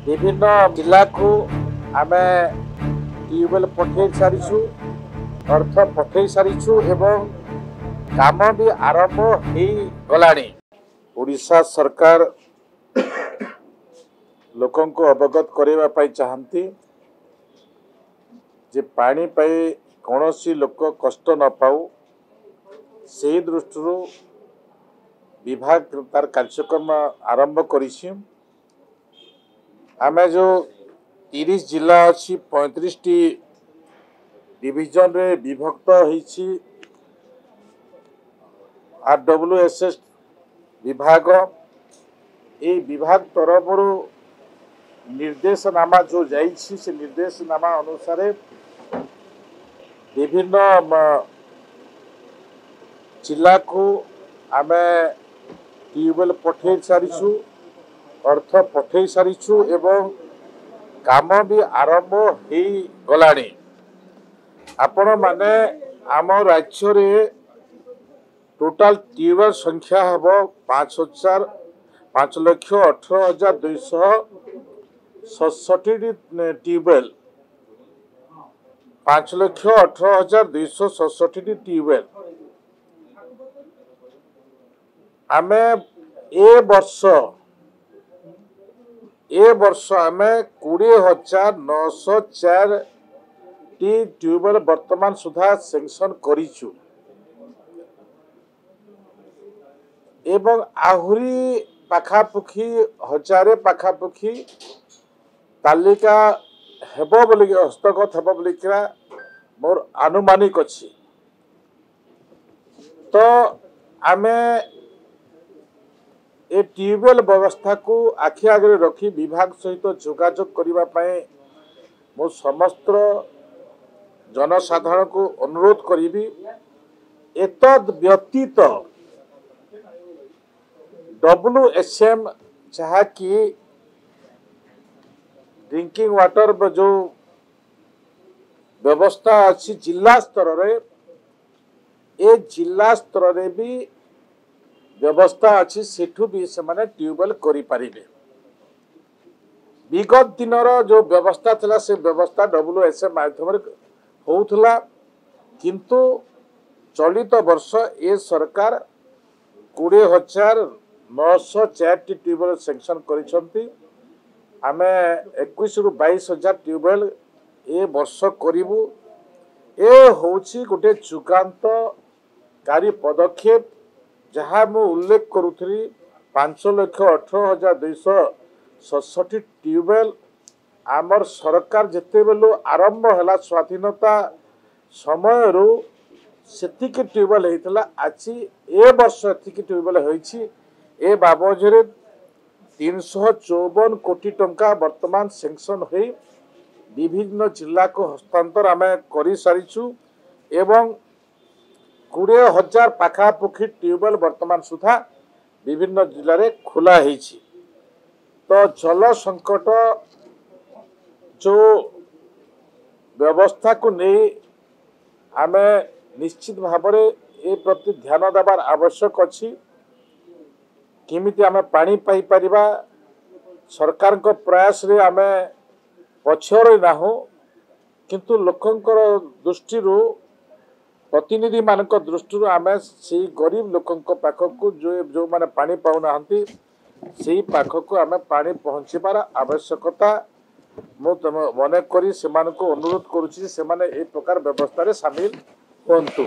विभिन्न जिला को आम ट्यूबवेल पठे सारीचु अर्थ पठे सारीचु एवं काम भी आरंभ हो गलानी। ओडिशा सरकार लोकों को अवगत करने चाहती जे पानी पाई कौन सी लोक कष्ट न पाऊ से दृष्टि विभाग तार कार्यक्रम आरंभ करिछि। आमे जो 30 जिला अच्छी 35 टी डिविजन रे विभक्त होइछि। RWSS विभाग ए विभाग तरफ निर्देशनामा जो जाइछि से निर्देशनामा अनुसार विभिन्न जिला को आम ट्यूबवेल पठे सारीचु अर्थ पठे सारीचु एवं काम भी आरंभ हो गलानी। आपण माने आम राज्य रे टोटाल ट्यूबवेल संख्या हम 5,18,267 ट्यूबवेल 5,18,267 ट्यूबवेल आमे ए वर्ष आमे 20,904 टी ट्यूबवेल वर्तमान सुधा सेंक्शन करिचु एवं आहुरी पाखापुखी हजारे पाखापुखी तालिका हेबो बोली हस्तगत हेबो बोली मोर अनुमानिक अछि। तो आमे ए ट्यूबवेल व्यवस्था को आखि आगे रखी विभाग सहित जोगाजोग करबा पय मो समस्त जनसाधारण को अनुरोध करी। एतद व्यतीत WSM जहाँ की ड्रिंकिंग वाटर जो व्यवस्था अच्छी जिला स्तर रे ए जिला स्तर रे भी व्यवस्था अच्छी सेठू भी से माने ट्यूबवेल करि परिबे। विगत दिनर जो व्यवस्था थला से व्यवस्था WSM माध्यम रे होउथला किंतु चलित वर्ष ए सरकार 20,904 टी ट्यूबवेल सेंक्शन करिसंती। आमे 21 रु 22,000 ट्यूबवेल ए वर्ष करिबु। ए होउची गोटे चुकांतकारी पदक्षेप जहाँ मु उल्लेख करुथली 5,18,267 ट्यूबवेल आमर सरकार जेते बेलु आरंभ हला स्वाधीनता समय रु सेतिक ट्यूबवेल हेतला। आछि ए वर्ष एतिक ट्यूबवेल होइछि। ए बाबजरे 354 कोटी टंका वर्तमान सेंक्शन हो विभिन्न जिला को हस्तांतर आमे करि सारिछु एवं 20,000 पाखापुखी ट्यूबवेल वर्तमान सुधा विभिन्न जिले रे खुला होइछि। तो जल संकट जो व्यवस्था को नहीं आमे निश्चित भाव में ए प्रति ध्यान देवार आवश्यक अछि। किमिति आमे पानी पाई परिबा सरकार को प्रयास रे आमे पछरे नाहु किंतु लोकंकर दृष्टि प्रतिनिधि मानक दृष्टि आमे से गरीब लोकंक पाखक जो माने पानी पाउ नाहंती से पाखक आमे पानी पहुंचीबार आवश्यकता मु मने करी से अनुरोध करूची से माने ए प्रकार व्यवस्था रे शामिल होंतु।